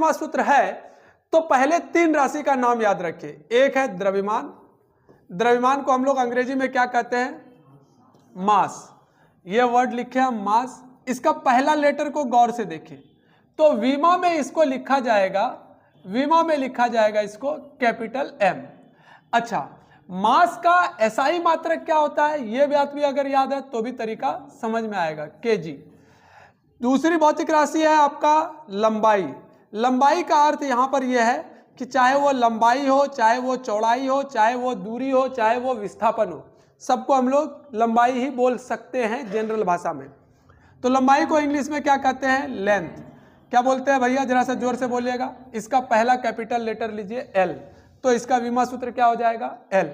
विमा सूत्र है तो पहले 3 राशि का नाम याद रखिए। एक है द्रव्यमान, द्रव्यमान को हम लोग अंग्रेजी में क्या कहते हैं? मास। ये वर्ड लिखे हम मास। इसका पहला लेटर को गौर से देखिए तो विमा में इसको लिखा जाएगा, विमा में लिखा जाएगा इसको कैपिटल एम। अच्छा, मास का एसआई मात्रक क्या होता है ये बात भी अगर याद है तो भी तरीका समझ में आएगा, केजी। दूसरी भौतिक राशि है आपका लंबाई। लंबाई का अर्थ यहां पर यह है कि चाहे वो लंबाई हो, चाहे वो चौड़ाई हो, चाहे वो दूरी हो, चाहे वो विस्थापन हो, सबको हम लोग लंबाई ही बोल सकते हैं जनरल भाषा में। तो लंबाई को इंग्लिश में क्या कहते हैं? लेंथ। क्या बोलते हैं भैया? जरा सा जोर से बोलिएगा। इसका पहला कैपिटल लेटर लीजिए एल, तो इसका विमा सूत्र क्या हो जाएगा? एल।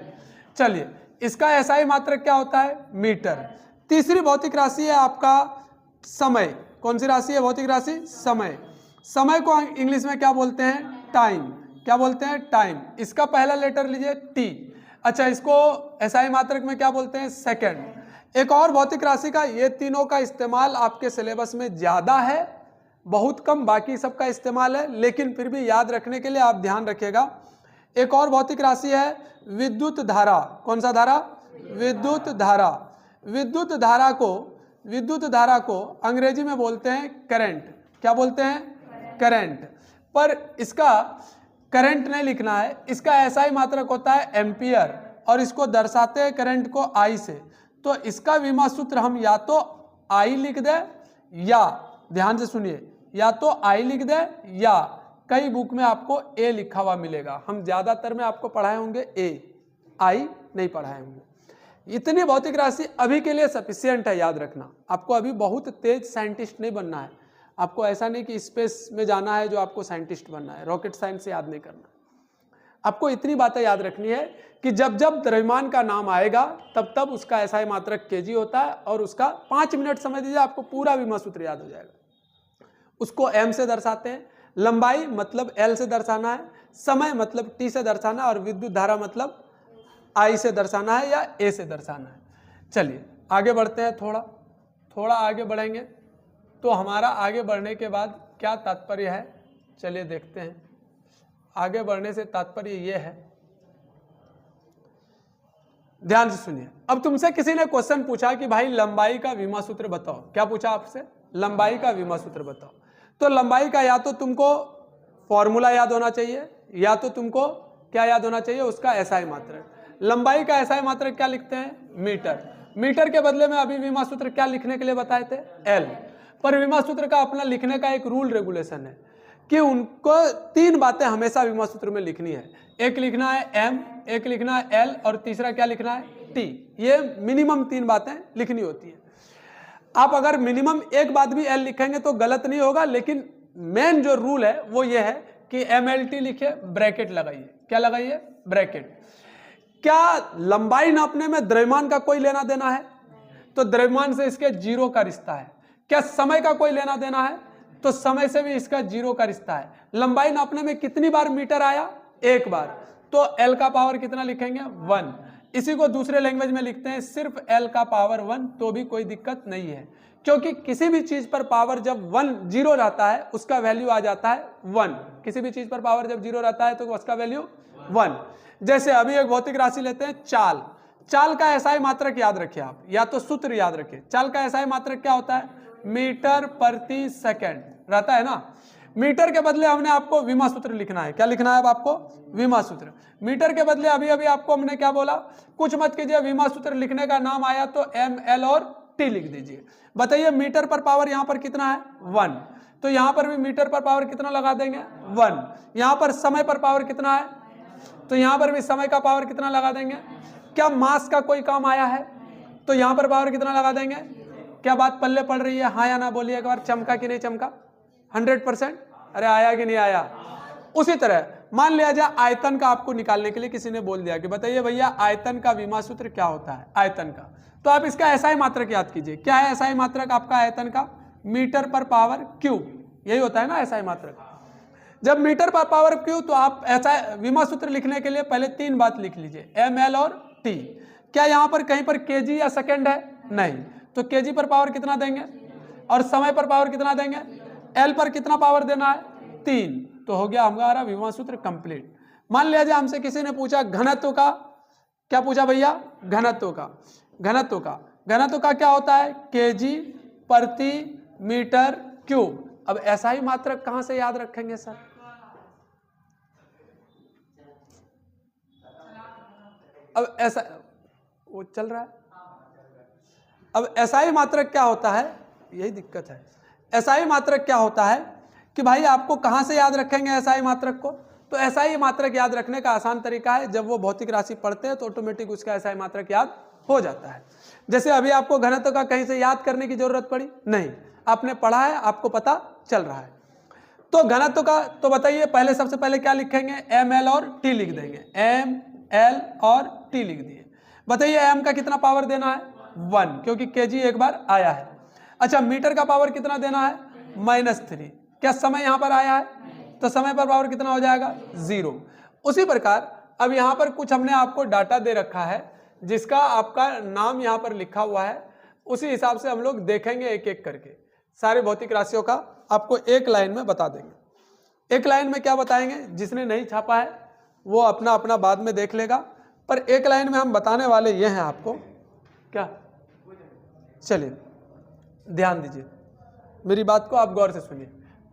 चलिए, इसका एसआई मात्रक क्या होता है? मीटर। तीसरी भौतिक राशि है आपका समय। कौन सी राशि है? भौतिक राशि समय। समय को इंग्लिश में क्या बोलते हैं? टाइम। क्या बोलते हैं? टाइम। इसका पहला लेटर लीजिए टी। अच्छा, इसको एसआई मात्रक में क्या बोलते हैं? सेकंड। एक और भौतिक राशि का, ये तीनों का इस्तेमाल आपके सिलेबस में ज्यादा है, बहुत कम बाकी सबका इस्तेमाल है, लेकिन फिर भी याद रखने के लिए आप ध्यान रखिएगा। एक और भौतिक राशि है विद्युत धारा। कौन सा धारा? विद्युत धारा। विद्युत धारा को अंग्रेजी में बोलते हैं करंट। क्या बोलते हैं? करंट। पर इसका करंट नहीं लिखना है, इसका एसआई मात्रक होता है एम्पियर, और इसको दर्शाते हैं करंट को आई से। तो इसका विमा सूत्र हम या तो आई लिख दें, या ध्यान से सुनिए, या तो आई लिख दें, या कई बुक में आपको ए लिखा हुआ मिलेगा। हम ज्यादातर में आपको पढ़ाए होंगे ए, आई नहीं पढ़ाए होंगे। इतनी भौतिक राशि अभी के लिए सफिशियंट है, याद रखना। आपको अभी बहुत तेज साइंटिस्ट नहीं बनना है, आपको ऐसा नहीं कि स्पेस में जाना है जो आपको साइंटिस्ट बनना है, रॉकेट साइंस से याद नहीं करना। आपको इतनी बातें याद रखनी है कि जब जब द्रव्यमान का नाम आएगा तब तब उसका एसआई मात्रक केजी होता है, और उसका 5 मिनट समझ दीजिए, आपको पूरा विमा सूत्र याद हो जाएगा। उसको एम से दर्शाते हैं, लंबाई मतलब एल से दर्शाना है, समय मतलब टी से दर्शाना, और विद्युत धारा मतलब आई से दर्शाना है या ए से दर्शाना है। चलिए आगे बढ़ते हैं, थोड़ा आगे बढ़ेंगे तो हमारा आगे बढ़ने के बाद क्या तात्पर्य है, चलिए देखते हैं। आगे बढ़ने से तात्पर्य यह है, ध्यान से सुनिए। अब तुमसे किसी ने क्वेश्चन पूछा कि भाई लंबाई का विमा सूत्र बताओ। क्या पूछा आपसे? लंबाई का विमा सूत्र बताओ। तो लंबाई का या तो तुमको फॉर्मूला याद होना चाहिए, या तो तुमको क्या याद होना चाहिए? उसका एसआई मात्रक। लंबाई का एसआई मात्रक क्या लिखते हैं? मीटर। मीटर के बदले में अभी विमा सूत्र क्या लिखने के लिए बताए थे? एल। पर विमा सूत्र का अपना लिखने का एक रूल रेगुलेशन है कि उनको 3 बातें हमेशा विमा सूत्र में लिखनी है। एक लिखना है एम, एक लिखना है एल, और तीसरा क्या लिखना है? टी। ये मिनिमम 3 बातें लिखनी होती है। आप अगर मिनिमम एक बात भी एल लिखेंगे तो गलत नहीं होगा, लेकिन मेन जो रूल है वो ये है कि MLT लिखे, ब्रैकेट लगाइए। क्या लगाइए? ब्रैकेट। क्या लंबाई नापने में द्रव्यमान का कोई लेना देना है? तो द्रव्यमान से इसके 0 का रिश्ता है। क्या समय का कोई लेना देना है? तो समय से भी इसका 0 का रिश्ता है। लंबाई नापने में कितनी बार मीटर आया? 1 बार। तो L का पावर कितना लिखेंगे? 1। इसी को दूसरे लैंग्वेज में लिखते हैं सिर्फ L का पावर 1, तो भी कोई दिक्कत नहीं है, क्योंकि किसी भी चीज पर पावर जब 0 रहता है उसका वैल्यू आ जाता है 1। किसी भी चीज पर पावर जब 0 रहता है तो उसका वैल्यू 1। जैसे अभी एक भौतिक राशि लेते हैं चाल। चाल का एसआई मात्रक याद रखिए आप, या तो सूत्र याद रखिए। चाल का एसआई मात्रक क्या होता है? मीटर प्रति सेकंड रहता है ना। मीटर के बदले हमने आपको विमा सूत्र लिखना है। क्या लिखना है अब आपको? विमा सूत्र। मीटर के बदले अभी अभी आपको हमने क्या बोला? कुछ मत कीजिए, विमा सूत्र लिखने का नाम आया तो एम, एल और टी लिख दीजिए। बताइए मीटर पर पावर यहां पर कितना है? 1। तो यहां पर भी मीटर पर पावर कितना लगा देंगे? 1। यहां पर समय पर पावर कितना है? तो यहां पर भी समय का पावर कितना लगा देंगे? क्या मास का कोई काम आया है? तो यहां पर पावर कितना लगा देंगे? क्या बात पल्ले पड़ रही है? हाँ या ना बोलिए एक बार। चमका कि नहीं चमका? 100%? अरे आया कि नहीं आया? उसी तरह मान लिया जाए आयतन का आपको निकालने के लिए किसी ने बोल दिया कि बताइए भैया आयतन का विमा सूत्र क्या होता है? आयतन का तो आप इसका एसआई मात्रक याद कीजिए। क्या है एसआई मात्रक आपका आयतन का? मीटर पर पावर क्यूब। यही होता है ना एसआई मात्रक। जब मीटर पर पावर क्यूब, तो आप ऐसा विमा सूत्र लिखने के लिए पहले 3 बात लिख लीजिए, एम, एल और टी। क्या यहां पर कहीं पर केजी या सेकंड है? नहीं। तो केजी पर पावर कितना देंगे? और समय पर पावर कितना देंगे? एल पर कितना पावर देना है? 3। तो हो गया हमारा विभवांतर सूत्र कंप्लीट। मान लिया जाए हमसे किसी ने पूछा घनत्व का, क्या पूछा भैया? घनत्व का। घनत्व का क्या होता है? केजी प्रति मीटर क्यूब। अब ऐसा ही मात्रक कहां से याद रखेंगे सर? अब ऐसा वो चल रहा है। अब एसआई मात्रक क्या होता है? यही दिक्कत है। एसआई मात्रक क्या होता है कि भाई आपको कहां से याद रखेंगे एसआई मात्रक को? तो एसआई मात्रक याद रखने का आसान तरीका है, जब वो भौतिक राशि पढ़ते हैं तो ऑटोमेटिक उसका एसआई मात्रक याद हो जाता है। जैसे अभी आपको घनत्व का कहीं से याद करने की जरूरत पड़ी नहीं, आपने पढ़ा है, आपको पता चल रहा है। तो घनत्व का तो बताइए, पहले सबसे पहले क्या लिखेंगे? एम एल और टी लिख देंगे। एम एल और टी लिख दिए। बताइए एम का कितना पावर देना है? 1, क्योंकि केजी एक बार आया है। अच्छा, मीटर का पावर कितना देना है? -3। क्या समय यहां पर आया है? तो समय पर पावर कितना हो जाएगा? 0। उसी प्रकार अब यहां पर कुछ हमने आपको डाटा दे रखा है जिसका आपका नाम यहां पर लिखा हुआ है, उसी हिसाब से हम लोग देखेंगे एक एक करके। सारे भौतिक राशियों का आपको एक लाइन में बता देंगे। एक लाइन में क्या बताएंगे? जिसने नहीं छापा है वो अपना अपना बाद में देख लेगा, पर एक लाइन में हम बताने वाले ये हैं आपको। क्या? चलिए ध्यान दीजिए, मेरी बात को आप गौर से सुनिए।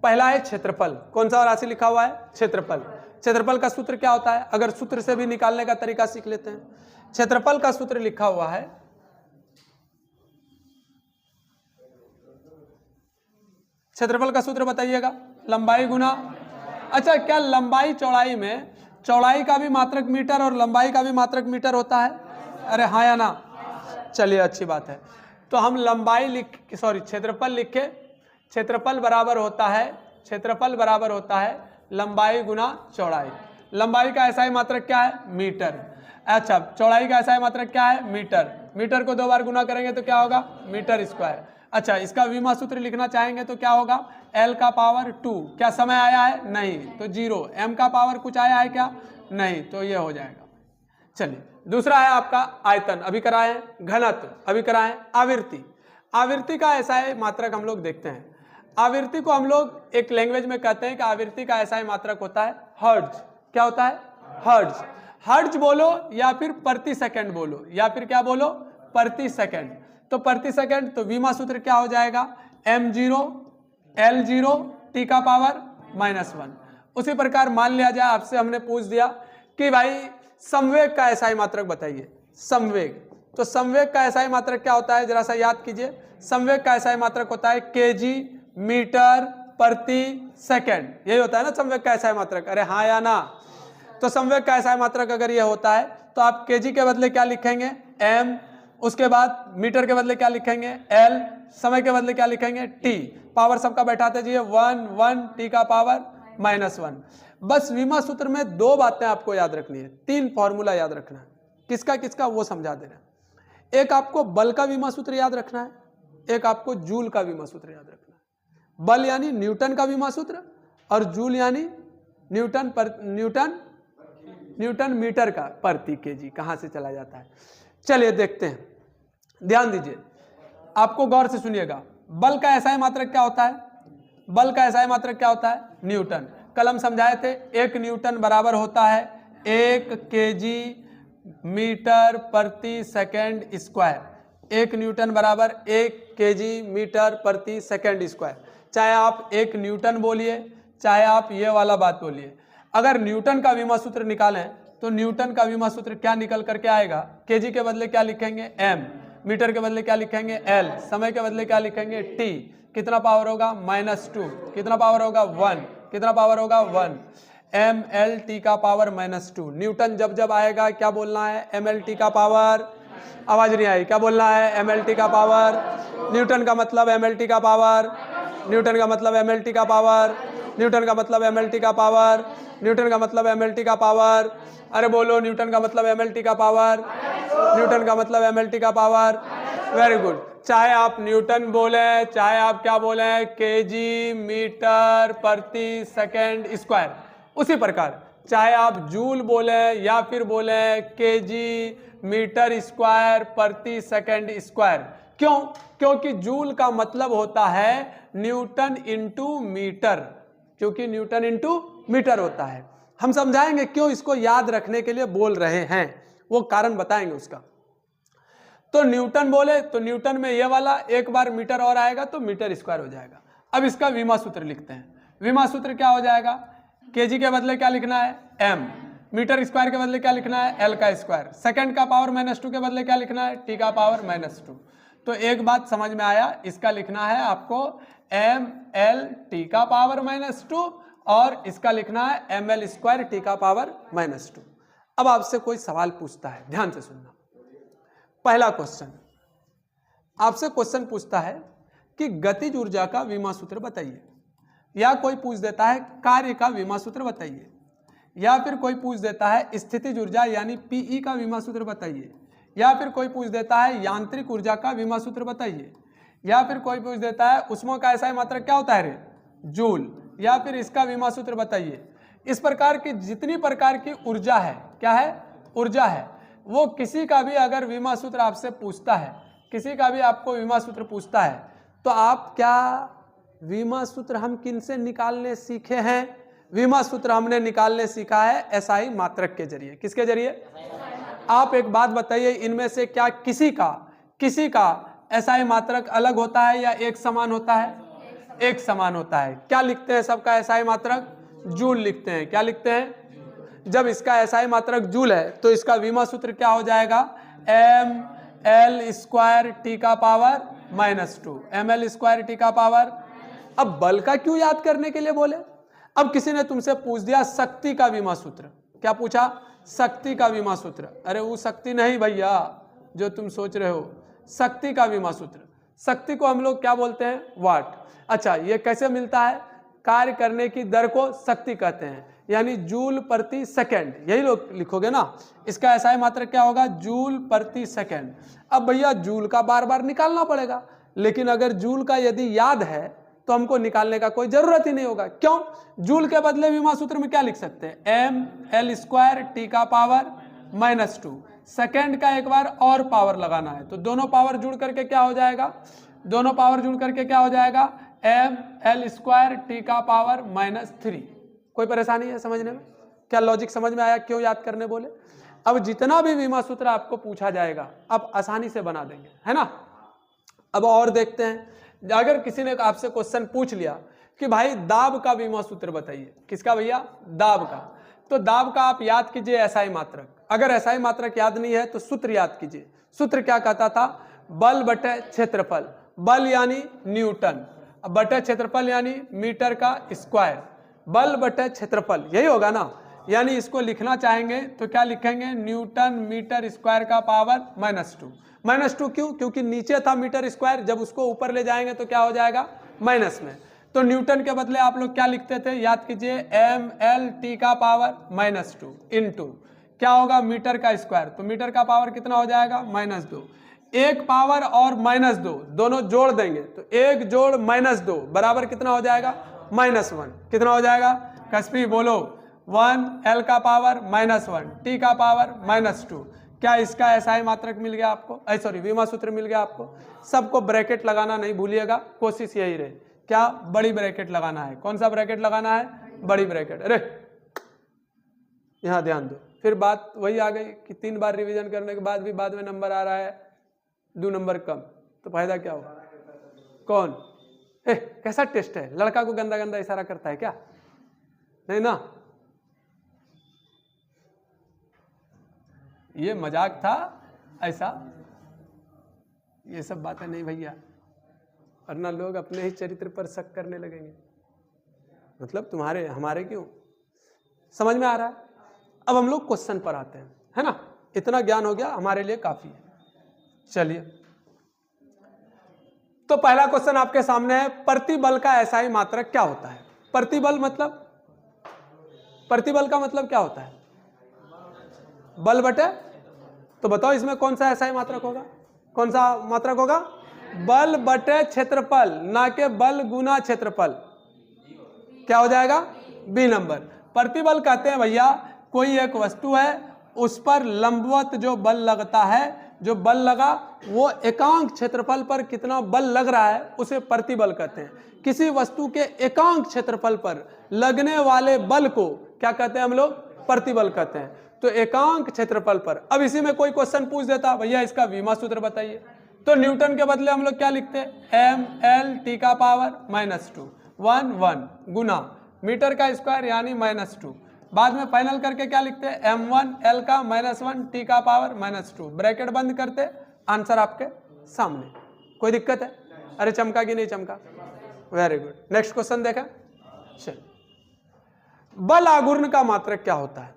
पहला है क्षेत्रफल। कौन सा राशि लिखा हुआ है? क्षेत्रफल। क्षेत्रफल का सूत्र क्या होता है? अगर सूत्र से भी निकालने का तरीका सीख लेते हैं। क्षेत्रफल का सूत्र लिखा हुआ है, क्षेत्रफल का सूत्र बताइएगा, लंबाई गुना। अच्छा, क्या लंबाई चौड़ाई में चौड़ाई का भी मात्रक मीटर और लंबाई का भी मात्रक मीटर होता है? अरे हाँ या ना? चलिए अच्छी बात है। तो हम लंबाई क्षेत्रफल लिखे। क्षेत्रफल बराबर होता है लंबाई गुना चौड़ाई। लंबाई का एसआई मात्रक क्या है? मीटर। अच्छा, चौड़ाई का एसआई मात्रक क्या है? मीटर। मीटर को 2 बार गुना करेंगे तो क्या होगा? Metre square. अच्छा, इसका विमा सूत्र लिखना चाहेंगे तो क्या होगा? L का पावर 2। क्या समय आया है? नहीं, तो 0। M का पावर कुछ आया है क्या? नहीं, तो ये हो जाएगा। चलिए, दूसरा है आपका आयतन, अभी कराए हैं। घनत्व अभी कराए। आवर्ती, आवर्ती का एसआई मात्रक हम लोग देखते हैं। आवर्ती को हम लोग एक लैंग्वेज में कहते हैं कि आवर्ती का एसआई मात्रक होता है हर्ट्ज। क्या होता है? हर्ट्ज। हर्ट्ज बोलो या फिर प्रति सेकंड बोलो, या फिर क्या बोलो? प्रति सेकंड। तो प्रति सेकंड, तो विमा सूत्र क्या हो जाएगा? m0 l0 t का पावर -1। उसी प्रकार मान लिया जाए आपसे हमने पूछ दिया कि भाई संवेग का एसआई मात्रक बताइए। संवेग, तो संवेग का एसआई मात्रक क्या होता है? जरा सा याद कीजिए। संवेग का एसआई मात्रक होता है केजी मीटर प्रति सेकंड। यही होता है ना संवेग का एसआई मात्रक? अरे हाँ या ना? तो संवेग का एसआई मात्रक अगर ये होता है तो आप केजी के बदले क्या लिखेंगे? m। उसके बाद मीटर के बदले क्या लिखेंगे? L। समय के बदले क्या लिखेंगे? T। पावर सबका बैठाते जाइए, 1 t का पावर -1। बस विमा सूत्र में 2 बातें आपको याद रखनी है, 3 फॉर्मूला याद रखना है। किसका किसका वो समझा दे रहे हैं। एक आपको बल का विमा सूत्र याद रखना है, एक आपको जूल का विमा सूत्र याद रखना है। बल यानी न्यूटन का विमा सूत्र और जूल यानी न्यूटन मीटर का प्रति केजी कहां से चला जाता है। चलिए देखते हैं, ध्यान दीजिए, आपको गौर से सुनिएगा। बल का एसआई मात्रक क्या होता है? बल का एसआई मात्रक क्या होता है? न्यूटन। कल हम समझाए थे 1 न्यूटन बराबर होता है 1 केजी मीटर प्रति सेकंड स्क्वायर। 1 न्यूटन बराबर 1 केजी मीटर प्रति सेकंड स्क्वायर। चाहे आप 1 न्यूटन बोलिए, चाहे आप ये वाला बात बोलिए। अगर न्यूटन का विमा सूत्र निकालें तो न्यूटन का विमा सूत्र क्या निकल करके आएगा? केजी के बदले क्या लिखेंगे? m। मीटर के बदले क्या लिखेंगे? L। समय के बदले क्या लिखेंगे? T। कितना पावर होगा? -2। कितना पावर होगा? 1। कितना पावर होगा? 1। mLT का पावर -2। न्यूटन जब जब आएगा क्या बोलना है? mLT का पावर। आवाज नहीं आई, क्या बोलना है? mLT का पावर। न्यूटन का मतलब mLT का पावर। न्यूटन का मतलब mLT का पावर। न्यूटन का मतलब mLT का पावर। न्यूटन का मतलब mLT का पावर। अरे बोलो, न्यूटन का मतलब mLT का पावर। न्यूटन का मतलब mLT का पावर। Very good. चाहे आप न्यूटन बोले, चाहे आप क्या बोले, केजी मीटर प्रति सेकंड स्क्वायर। उसी प्रकार चाहे आप जूल बोले या फिर बोले केजी मीटर स्क्वायर प्रति सेकंड स्क्वायर। क्यों? क्योंकि जूल का मतलब होता है न्यूटन इंटू मीटर। क्योंकि न्यूटन इंटू मीटर होता है। हम समझाएंगे क्यों इसको याद रखने के लिए बोल रहे हैं, वो कारण बताएंगे उसका। तो न्यूटन बोले तो न्यूटन में ये वाला एक बार मीटर और आएगा तो मीटर स्क्वायर हो जाएगा। अब इसका विमा सूत्र लिखते हैं। विमा सूत्र क्या हो जाएगा, केजी के बदले क्या लिखना है m, मीटर स्क्वायर के बदले क्या लिखना है l का स्क्वायर, सेकंड का पावर -2 के बदले क्या लिखना है t का पावर -2। तो एक बात समझ में आया, इसका लिखना है आपको ml t का पावर -2 और इसका लिखना है ml स्क्वायर t का पावर -2। अब आपसे कोई सवाल पूछता है, ध्यान से सुनना। पहला क्वेश्चन आपसे क्वेश्चन पूछता है कि गतिज ऊर्जा का विमा सूत्र बताइए, या कोई पूछ देता है कार्य का विमा सूत्र बताइए, या फिर कोई पूछ देता है स्थितिज ऊर्जा यानी पीई का विमा सूत्र बताइए, या फिर कोई पूछ देता है यांत्रिक ऊर्जा का विमा सूत्र बताइए, या फिर कोई पूछ देता है उष्मा का ऐसा मात्रक क्या होता है रे जूल, या फिर इसका विमा सूत्र बताइए। इस प्रकार की जितनी प्रकार की ऊर्जा है, क्या है ऊर्जा है, वो किसी का भी अगर विमा सूत्र आपसे पूछता है, किसी का भी आपको विमा सूत्र पूछता है, तो आप क्या विमा सूत्र हम किन से निकालने सीखे हैं, विमा सूत्र हमने निकालने सीखा है एसआई मात्रक के जरिए। किसके जरिए, आप एक बात बताइए, इनमें से क्या किसी का एसआई मात्रक अलग होता है या एक समान होता है, एक समान होता है। क्या लिखते हैं सबका एसआई मात्रक, जूल लिखते हैं। क्या लिखते हैं, जब इसका एसआई मात्रक जूल है तो इसका विमा सूत्र क्या हो जाएगा ml स्क्वायर टी का पावर -2, ml स्क्वायर टी का पावर। अब बल का क्यों याद करने के लिए बोले, अब किसी ने तुमसे पूछ दिया शक्ति का विमा सूत्र, क्या पूछा शक्ति का विमा सूत्र, अरे वो शक्ति नहीं भैया जो तुम सोच रहे हो, शक्ति का विमा सूत्र, शक्ति को हम लोग क्या बोलते हैं वाट। अच्छा ये कैसे मिलता है, कार्य करने की दर को शक्ति कहते हैं, यानी जूल प्रति सेकंड, यही लोग लिखोगे ना। इसका एसआई मात्रक क्या होगा जूल प्रति सेकंड। अब भैया जूल का बार बार निकालना पड़ेगा, लेकिन अगर जूल का यदि याद है तो हमको निकालने का कोई जरूरत ही नहीं होगा। क्यों, जूल के बदले विमा सूत्र में क्या लिख सकते हैं ml स्क्वायर टी का पावर -2, सेकंड का एक बार और पावर लगाना है तो दोनों पावर जुड़ करके क्या हो जाएगा, दोनों पावर जुड़ करके क्या हो जाएगा ml स्क्वायर टी का पावर -3। कोई परेशानी है समझने में, क्या लॉजिक समझ में आया, क्यों याद करने बोले। अब जितना भी विमा सूत्र आपको पूछा जाएगा अब आसानी से बना देंगे, है ना। अब और देखते हैं, अगर किसी ने आपसे क्वेश्चन पूछ लिया कि भाई दाब का विमा सूत्र बताइए, किसका भैया दाब का, तो दाब का आप याद कीजिए एसआई मात्रक। अगर एसआई मात्रक याद नहीं है तो सूत्र याद कीजिए। सूत्र क्या कहता था, बल बटे क्षेत्रफल, बल यानी न्यूटन बटे क्षेत्रफल यानी मीटर का स्क्वायर, बल बटे क्षेत्रफल यही होगा ना। यानी इसको लिखना चाहेंगे तो क्या लिखेंगे न्यूटन मीटर स्क्वायर का पावर -2 क्यों, क्योंकि नीचे था मीटर स्क्वायर, जब उसको ऊपर ले जाएंगे तो क्या हो जाएगा माइनस में। तो न्यूटन के बदले आप लोग क्या लिखते थे, याद कीजिए ml t का पावर -2 इंटू क्या होगा मीटर का स्क्वायर, तो मीटर का पावर कितना हो जाएगा -2, एक पावर और -2 दोनों जोड़ देंगे तो 1 जोड़ -2 बराबर कितना हो जाएगा -1। कितना हो जाएगा कस्बी बोलो, 1 l का पावर -1 t का पावर -2। क्या इसका एसआई मात्रक मिल गया आपको, सॉरी विमा सूत्र मिल गया आपको। सबको ब्रैकेट लगाना नहीं भूलिएगा, कोशिश यही रहे, क्या बड़ी ब्रैकेट लगाना है। कौन सा ब्रैकेट लगाना है, बड़ी ब्रैकेट। अरे यहाँ ध्यान दो, फिर बात वही आ गई कि 3 बार रिवीजन करने के बाद भी बाद में नंबर आ रहा है 2 नंबर कम, तो फायदा क्या होगा। कौन कैसा टेस्ट है, लड़का को गंदा गंदा इशारा करता है क्या, नहीं ना, ये मजाक था ऐसा, ये सब बातें नहीं भैया, वरना लोग अपने ही चरित्र पर शक करने लगेंगे। मतलब तुम्हारे हमारे क्यों, समझ में आ रहा है। अब हम लोग क्वेश्चन पर आते हैं, है ना, इतना ज्ञान हो गया हमारे लिए काफी है। चलिए, तो पहला क्वेश्चन आपके सामने है, प्रतिबल का एसआई मात्रक क्या होता है। प्रतिबल का मतलब क्या होता है, बल बटे, तो बताओ इसमें कौन सा एसआई मात्रक होगा, कौन सा मात्रक होगा, बल बटे क्षेत्रफल, ना के बल गुना क्षेत्रफल, क्या हो जाएगा बी नंबर। प्रतिबल कहते हैं भैया कोई एक वस्तु है उस पर लंबवत जो बल लगता है जो बल लगा वो एकांक क्षेत्रफल पर कितना बल लग रहा है उसे प्रतिबल कहते हैं। किसी वस्तु के एकांक क्षेत्रफल पर लगने वाले बल को क्या कहते हैं हम लोग? प्रतिबल कहते हैं। तो एकांक क्षेत्रफल पर, अब इसी में कोई क्वेश्चन पूछ देता भैया इसका विमा सूत्र बताइए, तो न्यूटन के बदले हम लोग क्या लिखते हैं? ml t (-2) 1 1 गुना मीटर का स्क्वायर यानी -2, बाद में फाइनल करके क्या लिखते हैं? m1 l का -1 t (-2) ब्रैकेट बंद करते, आंसर आपके सामने। कोई दिक्कत है? अरे चमका कि नहीं चमका? Very good. नेक्स्ट क्वेश्चन देखा। चल, बल आघूर्ण का मात्रक क्या होता है?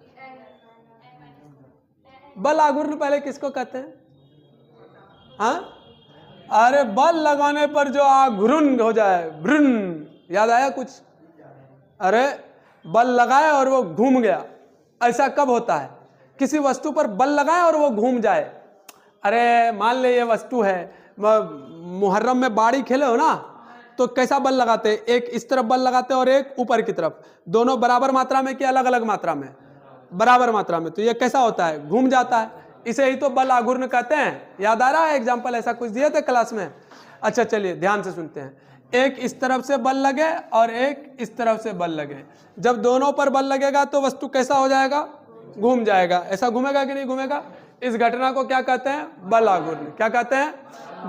बल आघूर्ण पहले किसको कहते हैं? हाँ, अरे बल लगाने पर जो आघूर्ण हो जाए, भ्रुन, याद आया कुछ? अरे बल लगाए और वो घूम गया, ऐसा कब होता है? किसी वस्तु पर बल लगाए और वो घूम जाए। अरे मान ले ये वस्तु है, मुहर्रम में बाड़ी खेले हो ना, तो कैसा बल लगाते? एक इस तरफ बल लगाते और एक ऊपर की तरफ, दोनों बराबर मात्रा में कि अलग अलग मात्रा में? बराबर मात्रा में। तो ये कैसा होता है? घूम जाता है। इसे ही तो बल आघूर्ण कहते हैं। याद आ रहा है? एग्जाम्पल ऐसा कुछ दिए थे क्लास में? अच्छा चलिए ध्यान से सुनते हैं। एक इस तरफ से बल लगे और एक इस तरफ से बल लगे, जब दोनों पर बल लगेगा तो वस्तु कैसा हो जाएगा? घूम जाएगा। ऐसा घूमेगा कि नहीं घूमेगा? इस घटना को क्या कहते हैं? बल आघूर्ण। क्या कहते हैं?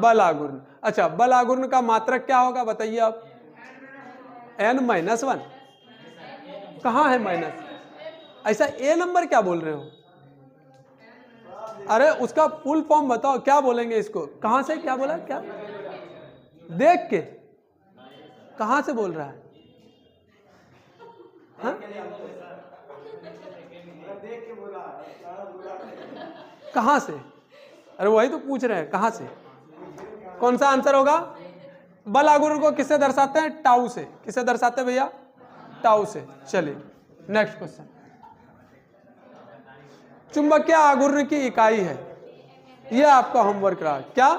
बल आघूर्ण। अच्छा, बल आघूर्ण का मात्रक क्या होगा बताइए आप? n-1। कहाँ है माइनस? ऐसा ए नंबर क्या बोल रहे हो? अरे उसका फुल फॉर्म बताओ, क्या बोलेंगे इसको? कहां से? क्या बोला? क्या देख के? कहां से बोल रहा है? हाँ? कहां से? अरे वही तो पूछ रहे हैं, कहां से? कौन सा आंसर होगा? बल आघूर्ण को किससे दर्शाते हैं? टाउ से। किससे दर्शाते हैं भैया? टाउ से। चलिए नेक्स्ट क्वेश्चन। चुंबकीय आघूर्ण की इकाई है, यह आपका होमवर्क रहा। क्या?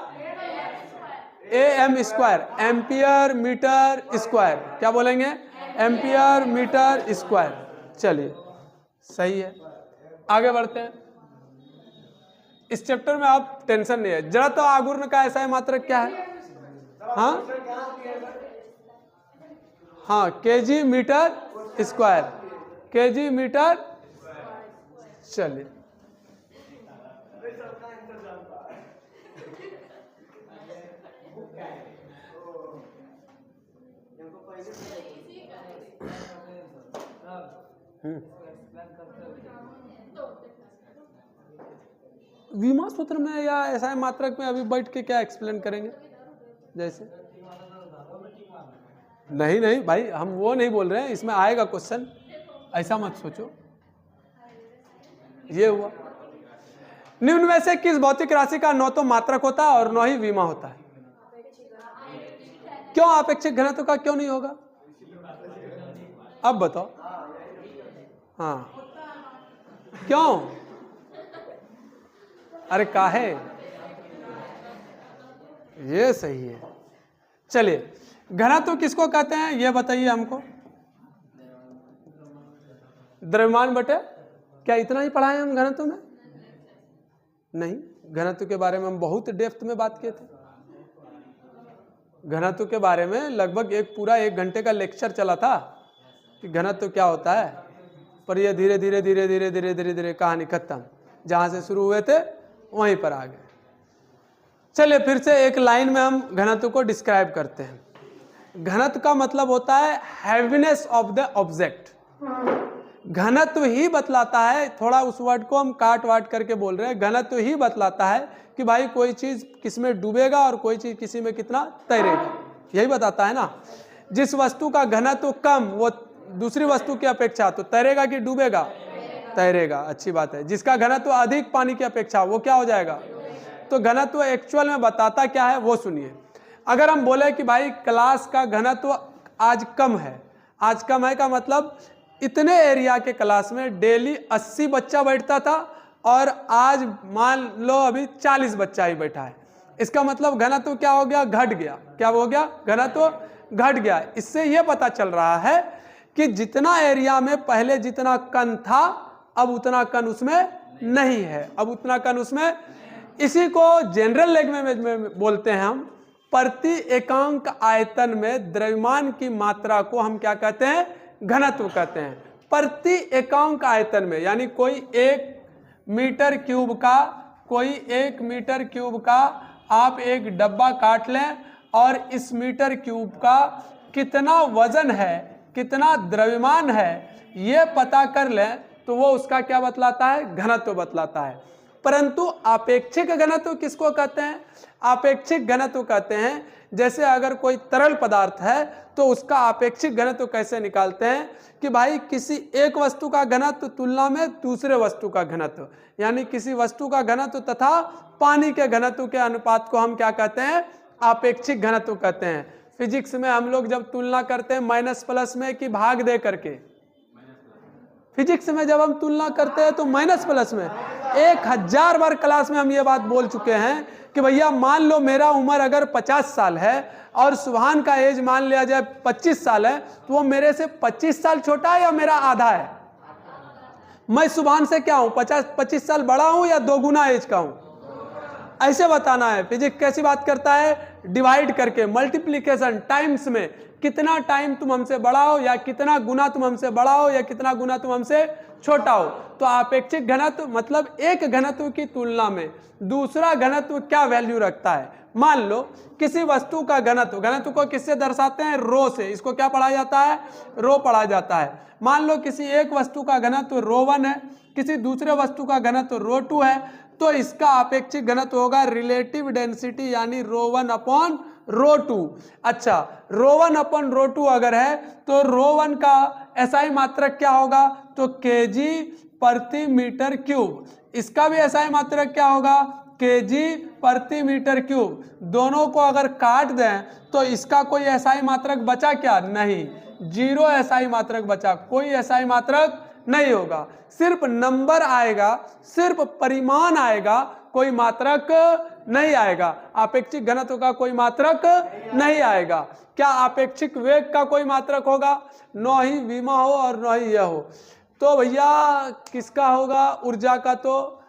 AM square, ampere metre square. क्या बोलेंगे? Ampere metre square. चलिए सही है, आगे बढ़ते हैं। इस चैप्टर में आप टेंशन नहीं है। जड़त्व आघूर्ण का ऐसा मात्रक क्या है? हाँ हाँ, kg metre square, kg metre. चलिए विमा सूत्र में या ऐसा मात्रक में अभी बैठ के क्या एक्सप्लेन करेंगे? जैसे नहीं नहीं भाई, हम वो नहीं बोल रहे हैं, इसमें आएगा क्वेश्चन, ऐसा मत सोचो। ये हुआ। निम्न में से किस भौतिक राशि का न तो मात्रक होता है और न ही विमा होता है? क्यों आपेक्षिक घनत्व का क्यों नहीं होगा? अब बताओ। हाँ क्यों? अरे काहे? ये सही है। चलिए घनत्व किसको कहते हैं ये बताइए हमको। द्रव्यमान बटे, क्या इतना ही पढ़ाए हम घनत्व में? नहीं, घनत्व के बारे में हम बहुत डेप्थ में बात किए थे। घनत्व के बारे में लगभग पूरा 1 घंटे का लेक्चर चला था कि घनत्व क्या होता है, पर ये धीरे धीरे धीरे धीरे धीरे धीरे धीरे कहानी खत्म, जहां से शुरू हुए थे वहीं पर आ गए। चलिए फिर से एक लाइन में हम घनत्व को डिस्क्राइब करते हैं। घनत्व का मतलब होता है हैवीनेस ऑफ द ऑब्जेक्ट। घनत्व ही बतलाता है, थोड़ा उस वर्ड को हम काट वाट करके बोल रहे हैं, घनत्व ही बतलाता है कि भाई कोई चीज किसमें डूबेगा और कोई चीज किसी में कितना तैरेगा, यही बताता है ना। जिस वस्तु का घनत्व कम वो दूसरी वस्तु की अपेक्षा तो तैरेगा कि डूबेगा? तैरेगा। अच्छी बात है। जिसका घनत्व अधिक पानी की अपेक्षा वो क्या हो जाएगा? तो घनत्व एक्चुअल में बताता क्या है वो सुनिए। अगर हम बोले कि भाई क्लास का घनत्व आज कम है, आज कम है का मतलब इतने एरिया के क्लास में डेली 80 बच्चा बैठता था और आज मान लो अभी 40 बच्चा ही बैठा है, इसका मतलब घनत्व क्या हो गया? घट गया। क्या हो गया? घनत्व घट गया। इससे यह पता चल रहा है कि जितना एरिया में पहले जितना कण था अब उतना कण उसमें नहीं है, अब उतना कण उसमें, इसी को जनरल लैंग्वेज में बोलते हैं हम, प्रति एकांक आयतन में द्रव्यमान की मात्रा को हम क्या कहते हैं? घनत्व कहते हैं। प्रति एकांक आयतन में, यानी कोई 1 मीटर क्यूब का आप एक डब्बा काट लें और इस मीटर क्यूब का कितना वजन है, कितना द्रव्यमान है, ये पता कर लें तो वो उसका क्या बतलाता है? घनत्व बतलाता है। परंतु आपेक्षिक घनत्व किसको कहते हैं? आपेक्षिक घनत्व कहते हैं, जैसे अगर कोई तरल पदार्थ है तो उसका आपेक्षिक घनत्व कैसे निकालते हैं कि भाई किसी एक वस्तु का घनत्व तुलना में दूसरे वस्तु का घनत्व, यानी किसी वस्तु का घनत्व तथा पानी के घनत्व के अनुपात को हम क्या कहते हैं? आपेक्षिक घनत्व कहते हैं। फिजिक्स में हम लोग जब तुलना करते हैं माइनस प्लस में कि भाग दे करके, फिजिक्स में जब हम तुलना करते हैं तो माइनस प्लस में 1000 बार क्लास में हम ये बात बोल चुके हैं कि भैया मान लो मेरा उम्र अगर 50 साल है और सुभान का एज मान लिया जाए 25 साल है, तो वो मेरे से 25 साल छोटा है या मेरा आधा है? मैं सुभान से क्या हूं? 25 साल बड़ा हूं या 2 गुना एज का हूं? ऐसे बताना है। फिजिक्स कैसी बात करता है? डिवाइड करके, मल्टीप्लीकेशन, टाइम्स में, कितना टाइम तुम हमसे बड़ा हो या कितना गुना तुम हमसे बड़ा हो या कितना गुना तुम हमसे छोटा हो। तो आपेक्षिक घनत्व मतलब एक घनत्व की तुलना में दूसरा घनत्व क्या वैल्यू रखता है। मान लो किसी वस्तु का घनत्व, घनत्व को किससे दर्शाते हैं? रो से। इसको क्या पढ़ा जाता है? रो पढ़ा जाता है। मान लो किसी एक वस्तु का घनत्व रो1 है, किसी दूसरे वस्तु का घनत्व रो2 है, तो इसका आपेक्षिक घनत्व होगा रिलेटिव डेंसिटी, यानी रो1 अपॉन रो2। अच्छा, रो1 अपॉन रो2 अगर है तो रो1 का एसआई मात्रक क्या होगा? तो केजी प्रति मीटर क्यूब। इसका भी एसआई मात्रक क्या होगा? केजी प्रति मीटर क्यूब। दोनों को अगर काट दें तो इसका कोई एसआई मात्रक बचा क्या? नहीं, 0 एसआई मात्रक बचा, कोई एसआई मात्रक नहीं होगा। सिर्फ नंबर आएगा, सिर्फ परिमाण आएगा, कोई मात्रक नहीं आएगा। आपेक्षिक घनत्व का कोई मात्रक नहीं आएगा। क्या आपेक्षिक वेग का कोई मात्रक होगा? न ही विमा हो और न ही यह हो। तो भैया किसका होगा? ऊर्जा का। तो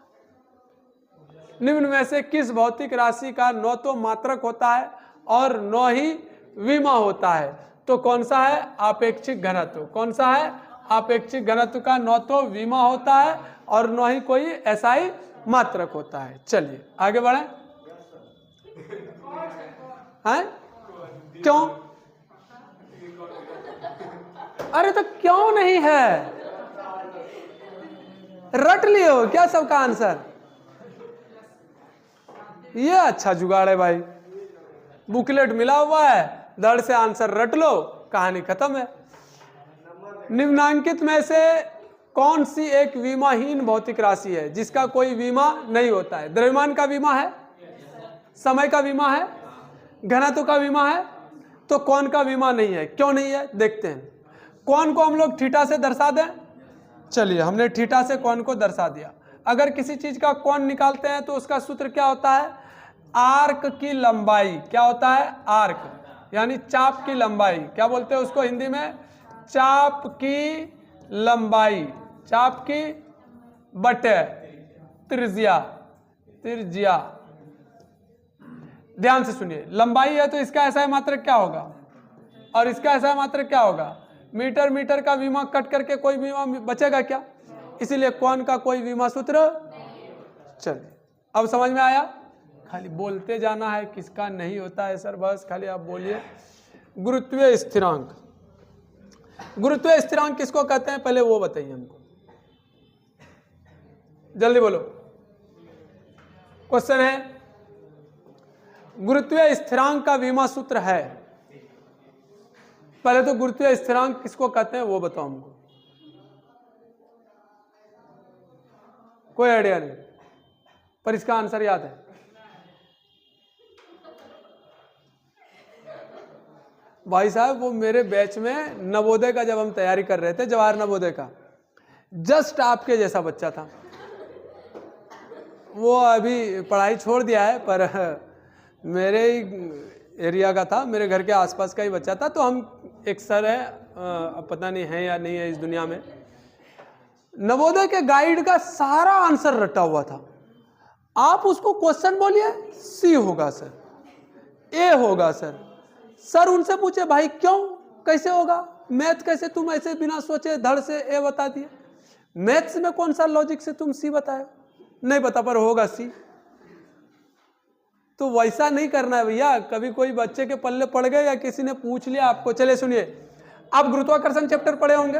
निम्न में से किस भौतिक राशि का न तो मात्रक होता है और न ही विमा होता है? तो कौन सा है? आपेक्षिक घनत्व। कौन सा है? आपेक्षिक घनत्व का न तो विमा होता है और न ही कोई एसआई मात्रक होता है। चलिए आगे बढ़े। हैं? क्यों? अरे तो क्यों नहीं है? रट लियो क्या सबका आंसर? ये अच्छा जुगाड़ है भाई, बुकलेट मिला हुआ है, दड़ से आंसर रट लो, कहानी खत्म है। निम्नांकित में से कौन सी एक विमाहीन भौतिक राशि है जिसका कोई बीमा नहीं होता है? द्रव्यमान का बीमा है, समय का बीमा है, घनत्व का बीमा है, तो कौन का बीमा नहीं है? क्यों नहीं है देखते हैं। कौन को हम लोग थीटा से दर्शा दें। चलिए हमने थीटा से कौन को दर्शा दिया। अगर किसी चीज का कौन निकालते हैं तो उसका सूत्र क्या होता है? आर्क की लंबाई। क्या होता है? आर्क, यानी चाप की लंबाई। क्या बोलते हैं उसको हिंदी में? चाप की लंबाई, चाप की बटे त्रिज्या। त्रिज्या, ध्यान से सुनिए, लंबाई है तो इसका ऐसा मात्रक क्या होगा और इसका ऐसा मात्रक क्या होगा? मीटर। मीटर का विमा कट करके कोई विमा बचेगा क्या? इसीलिए कौन का कोई विमा सूत्र। चलिए अब समझ में आया। खाली बोलते जाना है, किसका नहीं होता है सर, बस खाली आप बोलिए। गुरुत्वीय स्थिरांक। गुरुत्वीय स्थिरांक किसको कहते हैं पहले वो बताइए हमको, जल्दी बोलो। क्वेश्चन है, गुरुत्वीय स्थिरांक का विमा सूत्र है। पहले तो गुरुत्वीय स्थिरांक किसको कहते हैं वो बताओ हमको। कोई आइडिया नहीं, पर इसका आंसर याद है। भाई साहब वो मेरे बैच में नवोदय का जब हम तैयारी कर रहे थे, जवाहर नवोदय का, जस्ट आपके जैसा बच्चा था। वो अभी पढ़ाई छोड़ दिया है, पर मेरे ही एरिया का था, मेरे घर के आसपास का ही बच्चा था। तो हम एक सर है, अब पता नहीं है या नहीं है इस दुनिया में, नवोदय के गाइड का सारा आंसर रटा हुआ था। आप उसको क्वेश्चन बोलिए, सी होगा सर, ए होगा सर। सर उनसे पूछे भाई क्यों, कैसे होगा मैथ, कैसे तुम ऐसे बिना सोचे धड़ से ए बता दिए, मैथ्स में कौन सा लॉजिक से तुम सी बताए, नहीं बता पर होगा सी। तो वैसा नहीं करना है भैया, कभी कोई बच्चे के पल्ले पड़ गए या किसी ने पूछ लिया आपको। चलिए सुनिए, आप गुरुत्वाकर्षण चैप्टर पढ़े होंगे।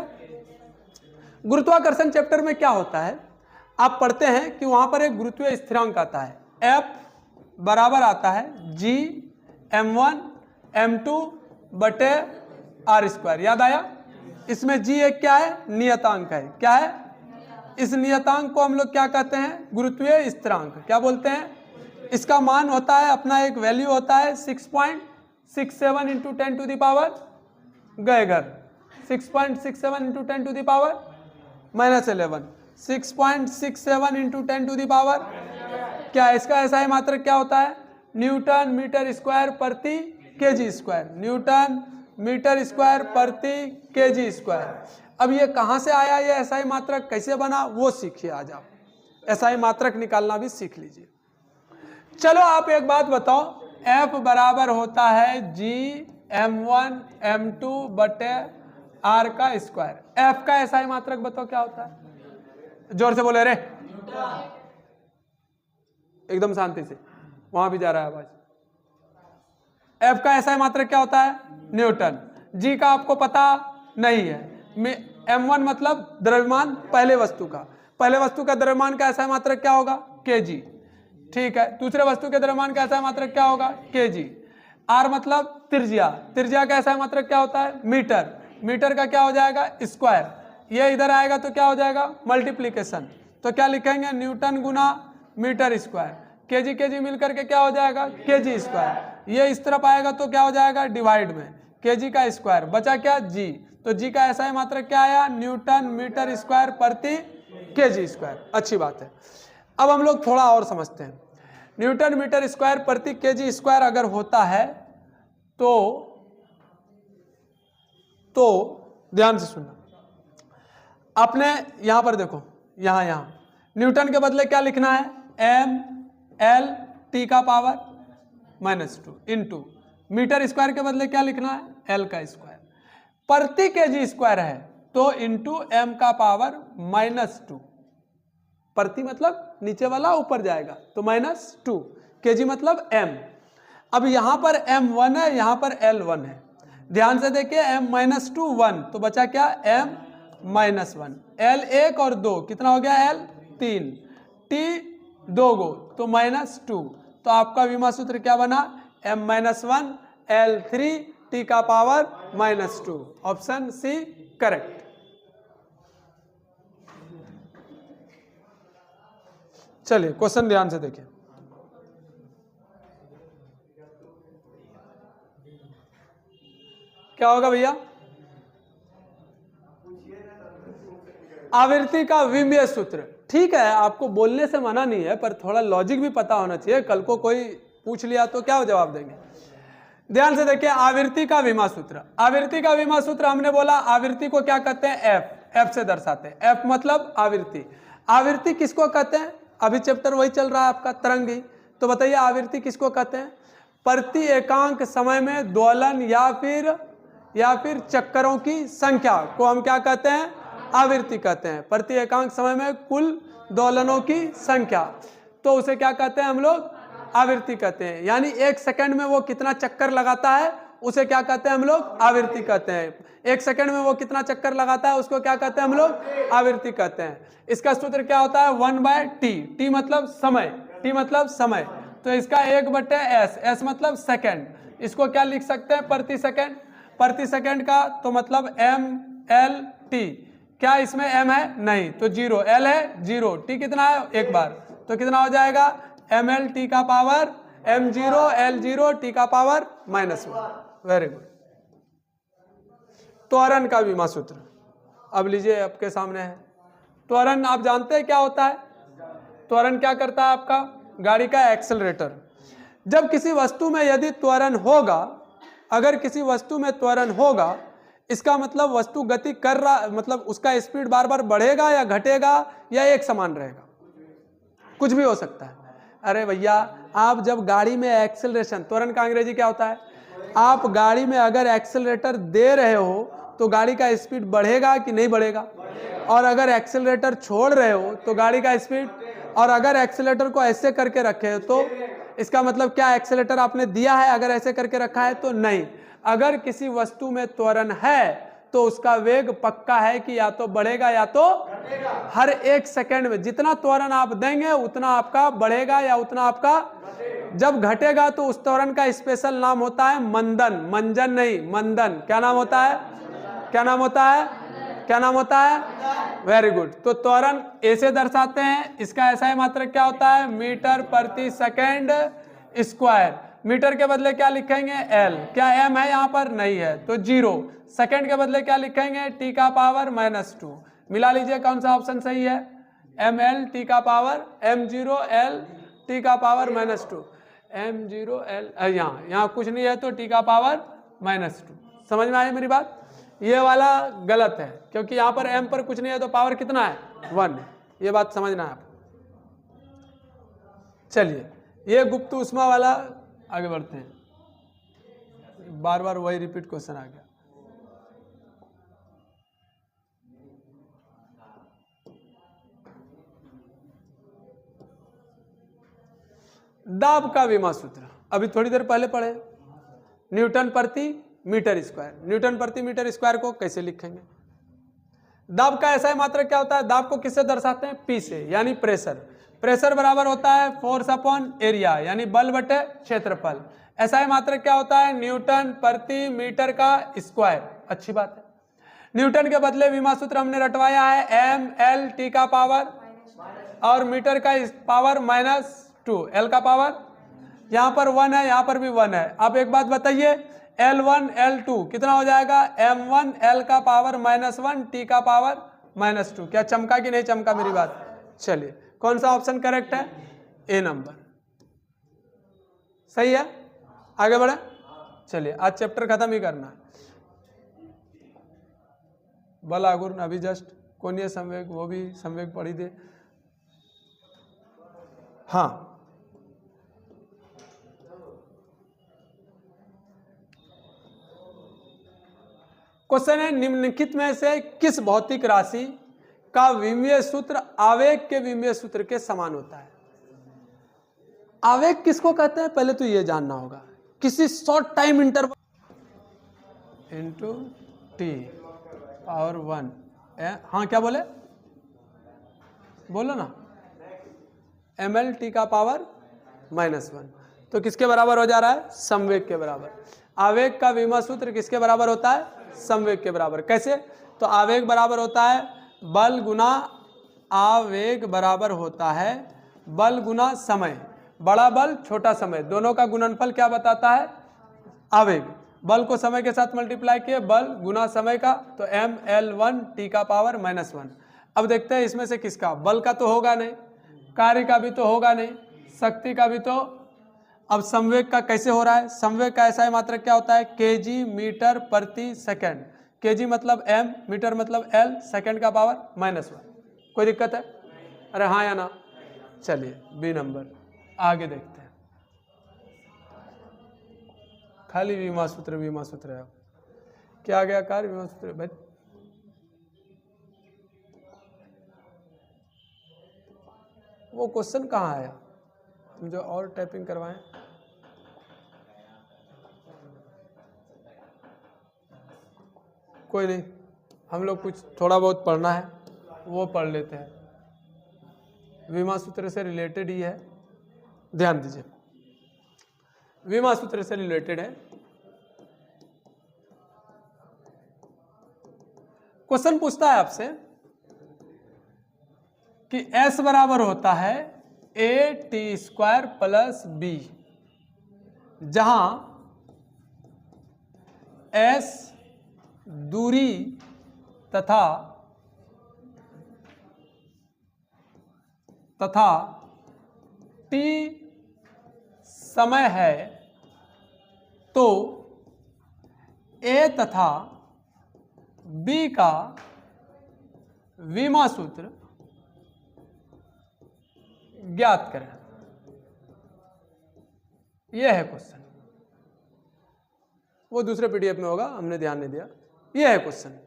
गुरुत्वाकर्षण चैप्टर में क्या होता है, आप पढ़ते हैं कि वहां पर एक गुरुत्वीय स्थिरांक आता है, F बराबर आता है G m1 m2 बटे r स्क्वायर। याद आया? इसमें G एक क्या है, नियतांक है। क्या है? इस नियतांक को हम लोग क्या कहते हैं, गुरुत्वीय स्थिरांक। क्या बोलते हैं? इसका मान होता है, अपना एक वैल्यू होता है 6.67 इंटू 10 टू द पावर गए घर 6.67 into 10 to the power -11 6.67 into 10 to the power क्या, इसका ऐसा ही मात्रक क्या होता है, न्यूटन मीटर स्क्वायर प्रति kg square. Newton metre square प्रति केजी स्क्वायर। अब ये कहाँ से आया, ये ऐसा ही मात्रक कैसे बना वो सीखिए। आज आप ऐसा ही मात्रक निकालना भी सीख लीजिए। चलो आप एक बात बताओ, F बराबर होता है G m1 m2 बटे R का स्क्वायर। F का ऐसा ही मात्रक बताओ क्या होता है, जोर से बोले रे, एकदम शांति से, वहां भी जा रहा है आवाज। F का ऐसा ही मात्रक क्या होता है, न्यूटन। G का आपको पता नहीं है। m1 मतलब द्रव्यमान पहले वस्तु का, पहले वस्तु का द्रव्यमान का ऐसा मात्रक क्या होगा, kg। ठीक है, दूसरे वस्तु के द्रव्यमान का ऐसा मात्रक क्या होगा, kg। r मतलब त्रिज्या, त्रिज्या का ऐसा मात्रक क्या होता है, मीटर। मीटर का क्या हो जाएगा, स्क्वायर। ये इधर आएगा तो क्या हो जाएगा, मल्टीप्लीकेशन। तो क्या लिखेंगे, न्यूटन गुना मीटर स्क्वायर। kg kg मिलकर के क्या हो जाएगा, kg स्क्वायर। ये इस तरफ आएगा तो क्या हो जाएगा, डिवाइड में kg का स्क्वायर, बचा क्या, g। तो g का ऐसा ही मात्रक क्या आया, न्यूटन मीटर स्क्वायर प्रति kg स्क्वायर। अच्छी बात है। अब हम लोग थोड़ा और समझते हैं। न्यूटन मीटर स्क्वायर प्रति केजी स्क्वायर अगर होता है तो ध्यान से सुनना, आपने यहां पर देखो, यहां न्यूटन के बदले क्या लिखना है, m l t का पावर -2 इंटू मीटर स्क्वायर के बदले क्या लिखना है, l का स्क्वायर। प्रति केजी स्क्वायर है तो इंटू m का पावर -2। प्रति मतलब नीचे वाला ऊपर जाएगा तो -2, केजी मतलब m। अब यहां पर m1 है, यहां पर l1 है। ध्यान से देखिए, m-2 1 तो बचा क्या, m-1। l 1 और 2 कितना हो गया, l 3, t 2 गो तो -2। तो आपका विमा सूत्र क्या बना, m-1 l 3 t का पावर -2। Option C correct. चलिए क्वेश्चन ध्यान से देखिए। क्या होगा भैया, आवृत्ति का विमीय सूत्र। ठीक है, आपको बोलने से मना नहीं है, पर थोड़ा लॉजिक भी पता होना चाहिए, कल को कोई पूछ लिया तो क्या जवाब देंगे। ध्यान से देखिए, आवृत्ति का विमा सूत्र। आवृत्ति का विमा सूत्र हमने बोला, आवृत्ति को क्या कहते हैं, एफ से दर्शाते हैं। एफ मतलब आवृत्ति। आवृत्ति किसको कहते हैं, अभी चैप्टर वही चल रहा है आपका, तरंगी। तो बताइए आवृत्ति किसको कहते हैं, प्रति एकांक समय में दोलन या फिर चक्करों की संख्या को हम क्या कहते हैं, आवृत्ति कहते हैं। प्रति एकांक समय में कुल दोलनों की संख्या, तो उसे क्या कहते हैं हम लोग, आवृत्ति कहते हैं। यानी एक सेकंड में वो कितना चक्कर लगाता है उसे क्या कहते हैं हम लोग, आवृत्ति कहते हैं। एक सेकंड में वो कितना चक्कर लगाता है उसको क्या कहते हैं हम लोग, आवृत्ति कहते हैं। इसका सूत्र क्या होता है, 1/t। टी मतलब समय, टी मतलब समय, तो इसका 1/s, s मतलब सेकंड। इसको क्या लिख सकते हैं, प्रति सेकंड। प्रति सेकंड का तो मतलब ml/t। क्या इसमें m है, नहीं, तो 0, l है 0, t कितना है, एक बार, तो कितना हो जाएगा, ml/t का पावर m0 l0 t का पावर -1। Very good. त्वरण का विमा सूत्र अब लीजिए, आपके सामने है। त्वरण आप जानते हैं क्या होता है, त्वरण क्या करता है आपका, गाड़ी का एक्सेलरेटर। जब किसी वस्तु में यदि त्वरण होगा, अगर किसी वस्तु में त्वरण होगा, इसका मतलब वस्तु गति कर रहा, मतलब उसका स्पीड बार बार बढ़ेगा या घटेगा या एक समान रहेगा, कुछ भी हो सकता है। अरे भैया, आप जब गाड़ी में एक्सेलरेशन, त्वरण का अंग्रेजी क्या होता है? आप गाड़ी में अगर एक्सेलरेटर दे रहे हो तो गाड़ी का स्पीड बढ़ेगा कि नहीं बढ़ेगा? और अगर एक्सेलरेटर छोड़ रहे हो तो गाड़ी का स्पीड, और अगर एक्सेलरेटर को ऐसे करके रखे हो तो इसका मतलब क्या, एक्सेलरेटर आपने दिया है अगर ऐसे करके रखा है तो नहीं। अगर किसी वस्तु में त्वरण है तो उसका वेग पक्का है कि या तो बढ़ेगा या तो हर एक सेकंड में जितना त्वरण आप देंगे उतना आपका बढ़ेगा या उतना आपका, जब घटेगा तो उस त्वरण का स्पेशल नाम होता है मंदन, मंजन नहीं, मंदन। क्या नाम होता है? क्या नाम होता है? क्या नाम होता है? Very good. तो त्वरण ऐसे दर्शाते हैं, इसका ऐसा मात्रक क्या होता है? मीटर प्रति सेकेंड स्क्वायर। मीटर के बदले क्या लिखेंगे? एल। क्या एम है यहाँ पर? नहीं है, तो 0। सेकेंड के बदले क्या लिखेंगे? टी का पावर -2। मिला लीजिए कौन सा ऑप्शन सही है? ml टी का पावर m0 l टी का पावर -2। m0 l, यहाँ कुछ नहीं है तो टी का पावर -2। समझ में आई मेरी बात? ये वाला गलत है क्योंकि यहाँ पर m पर कुछ नहीं है तो पावर कितना है? 1। ये बात समझना है आप। चलिए, ये गुप्त ऊष्मा वाला आगे बढ़ते हैं। बार बार वही रिपीट क्वेश्चन आ गया। दाब का विमा सूत्र अभी थोड़ी देर पहले पढ़े, न्यूटन प्रति मीटर स्क्वायर। न्यूटन प्रति मीटर स्क्वायर को कैसे लिखेंगे? दाब का ऐसा मात्रक क्या होता है? दाब को किससे दर्शाते हैं? पी से, यानी प्रेशर। प्रेशर बराबर होता है फोर्स अपॉन एरिया, यानी बल बटे क्षेत्रफल। ऐसा मात्रक क्या होता है? न्यूटन प्रति मीटर का स्क्वायर। अच्छी बात है। न्यूटन के बदले विमा सूत्र हमने रटवाया है ml टी का पावर और मीटर का पावर -2, एल का पावर, यहाँ पर 1 है, यहाँ पर भी 1 है। आप एक बात बताइए, L1 L2 कितना हो जाएगा? m1 l का पावर -1 टी का पावर -2। क्या चमका कि नहीं चमका मेरी बात? चलिए, कौन सा ऑप्शन करेक्ट है? ए नंबर सही है। आगे बढ़े। चलिए, आज चैप्टर खत्म ही करना है। बल आघूर्ण अभी जस्ट, कोणीय संवेग वो भी संवेग पढ़ी दे। हाँ, क्वेश्चन है, निम्नलिखित में से किस भौतिक राशि का विमीय सूत्र आवेग के विमीय सूत्र के समान होता है? आवेग किसको कहते हैं पहले तो ये जानना होगा। किसी short time interval into T power 1। हाँ, क्या बोले? बोलो ना। ml टी का पावर -1 तो किसके बराबर हो जा रहा है? संवेग के बराबर। आवेग का विमा सूत्र किसके बराबर होता है? संवेग के बराबर। कैसे? तो आवेग बराबर होता है बल गुना आवेग बराबर होता है बल गुना समय। बड़ा बल छोटा समय, दोनों का गुणनफल क्या बताता है? आवेग। बल को समय के साथ मल्टीप्लाई किए, बल गुना समय का, तो ml1 टी का पावर -1। अब देखते हैं इसमें से किसका, बल का तो होगा नहीं, कार्य का भी तो होगा नहीं, शक्ति का भी तो। अब संवेग का कैसे हो रहा है? संवेग का ऐसा मात्रक क्या होता है? kg मीटर प्रति सेकंड। kg मतलब m, मीटर मतलब l, सेकंड का पावर -1। कोई दिक्कत है? अरे हाँ या ना? चलिए, बी नंबर। आगे देखते हैं। खाली विमा सूत्र है। क्या गया कार्य? विमा सूत्र भाई। वो क्वेश्चन कहाँ आया? तुम जो और टाइपिंग करवाएं। कोई नहीं, हम लोग कुछ थोड़ा बहुत पढ़ना है वो पढ़ लेते हैं। विमा सूत्र से रिलेटेड ही है, ध्यान दीजिए। विमा सूत्र से रिलेटेड है। क्वेश्चन पूछता है आपसे कि S बराबर होता है a² प्लस b, जहां S दूरी तथा t समय है, तो a तथा b का विमा सूत्र ज्ञात करें। ये है क्वेश्चन, वो दूसरे पीडीएफ में होगा, हमने ध्यान नहीं दिया। ये है क्वेश्चन,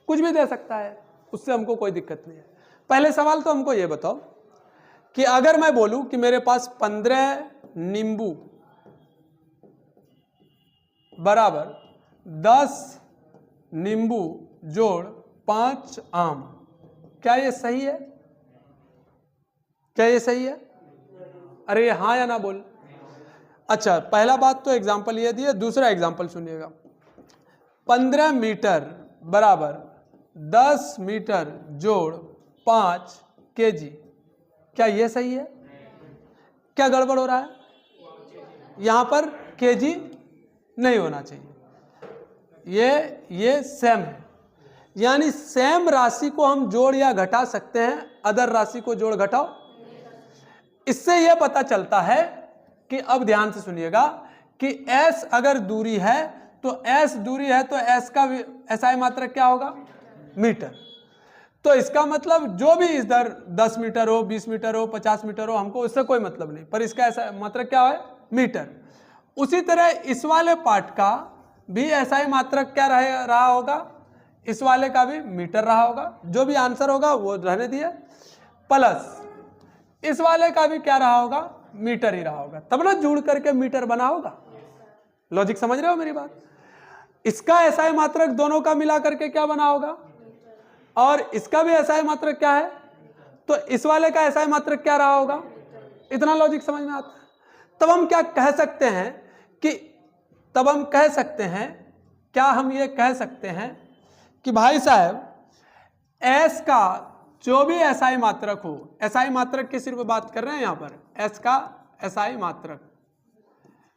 कुछ भी दे सकता है, उससे हमको कोई दिक्कत नहीं है। पहले सवाल तो हमको ये बताओ कि अगर मैं बोलूं कि मेरे पास 15 नींबू बराबर 10 नींबू जोड़ 5 आम, क्या ये सही है? क्या ये सही है? अरे हाँ या ना बोल। अच्छा, पहला बात तो एग्जांपल ये दिए, दूसरा एग्जांपल सुनिएगा। 15 मीटर बराबर 10 मीटर जोड़ 5 केजी, क्या ये सही है? क्या गड़बड़ हो रहा है? यहां पर केजी नहीं होना चाहिए, ये सेम है, यानी सेम राशि को हम जोड़ या घटा सकते हैं, अदर राशि को जोड़ घटाओ। इससे यह पता चलता है कि, अब ध्यान से सुनिएगा, कि s अगर दूरी है तो s दूरी है तो s का SI मात्रक क्या होगा? मीटर। तो इसका मतलब जो भी इधर 10 मीटर हो, 20 मीटर हो, 50 मीटर हो, हमको उससे कोई मतलब नहीं, पर इसका SI मात्रक क्या है? मीटर। उसी तरह इस वाले पार्ट का भी SI मात्रक क्या रहा होगा? इस वाले का भी मीटर रहा होगा। जो भी आंसर होगा वो रहने दिए, प्लस इस वाले का भी क्या रहा होगा? मीटर ही रहा होगा, तब ना जुड़ करके मीटर बना होगा। लॉजिक समझ रहे हो मेरी बात? इसका SI मात्रक दोनों का मिला करके क्या बना होगा, और इसका भी SI मात्रक क्या है, तो इस वाले का SI मात्रक क्या रहा होगा। इतना लॉजिक समझ में आता है। तब हम क्या कह सकते हैं कि, तब हम कह सकते हैं, क्या हम ये कह सकते हैं कि भाई साहब S का जो भी SI मात्रक हो, SI मात्रक की सिर्फ बात कर रहे हैं यहां पर, S का SI मात्रक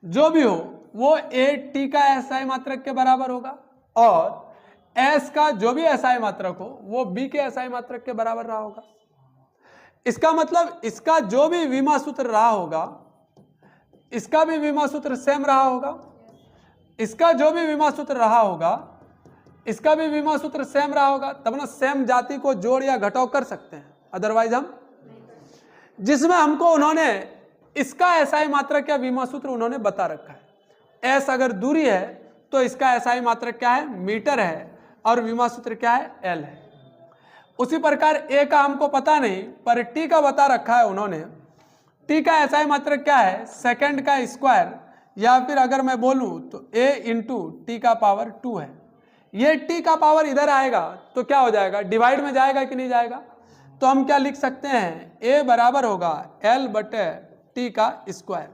जो भी हो वो AT का SI मात्रक के बराबर होगा, और S का जो भी SI मात्रक हो वो B के SI मात्रक के बराबर रहा होगा। इसका मतलब इसका जो भी विमा सूत्र रहा होगा, इसका भी विमा सूत्र सेम रहा होगा, इसका जो भी विमा सूत्र रहा होगा, इसका भी विमा सूत्र सेम रहा होगा, तब ना सेम जाति को जोड़ या घटाव कर सकते हैं। अदरवाइज हम, जिसमें हमको उन्होंने इसका SI मात्रक या विमा सूत्र उन्होंने बता रखा है। S अगर दूरी है तो इसका SI मात्रक क्या है? मीटर है, और विमा सूत्र क्या है? L है। उसी प्रकार A का हमको पता नहीं, पर T का बता रखा है उन्होंने। T का SI मात्रक क्या है? सेकंड का स्क्वायर, या फिर अगर मैं बोलूं तो A इंटू T का पावर 2 है। ये T का पावर इधर आएगा तो क्या हो जाएगा? डिवाइड में जाएगा कि नहीं जाएगा? तो हम क्या लिख सकते हैं? A बराबर होगा L बटे T का स्क्वायर।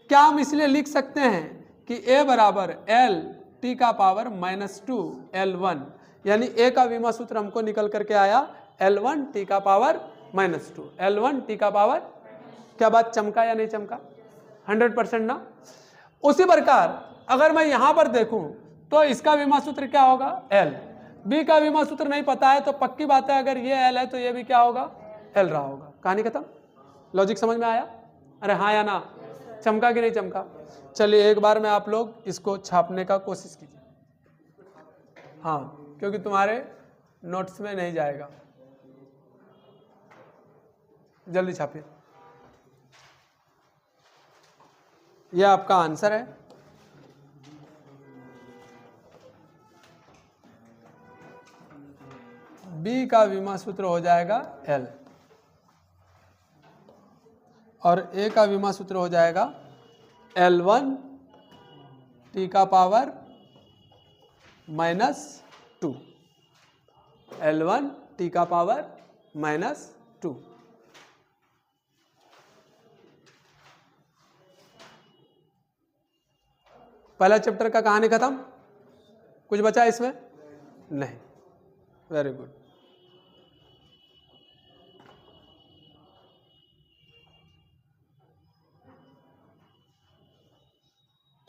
क्या हम इसलिए लिख सकते हैं कि A बराबर L T का पावर -2 L1, यानी A का विमा सूत्र हमको निकल करके आया L1 T का पावर -2, L1 T का पावर। क्या बात चमका या नहीं चमका? 100% ना। उसी प्रकार अगर मैं यहां पर देखूं तो इसका विमा सूत्र क्या होगा? L। B का विमा सूत्र नहीं पता है तो पक्की बात है, अगर ये L है तो ये भी क्या होगा? L रहा होगा। कहानी खत्म। लॉजिक समझ में आया? अरे हाँ या ना? चमका कि नहीं चमका? चलिए एक बार में आप लोग इसको छापने का कोशिश कीजिए। हाँ, क्योंकि तुम्हारे नोट्स में नहीं जाएगा, जल्दी छापिए। यह आपका आंसर है। B का विमा सूत्र हो जाएगा L, और A का विमा सूत्र हो जाएगा L1 T का पावर -2, L1 T का पावर -2। पहला चैप्टर का कहानी खत्म। कुछ बचा इसमें? नहीं। Very good.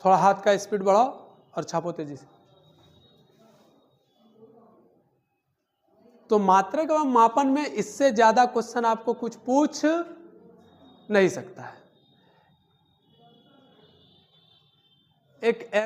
थोड़ा हाथ का स्पीड बढ़ाओ और छापो तेजी से। तो मात्रक एवं मापन में इससे ज्यादा क्वेश्चन आपको कुछ पूछ नहीं सकता है। एक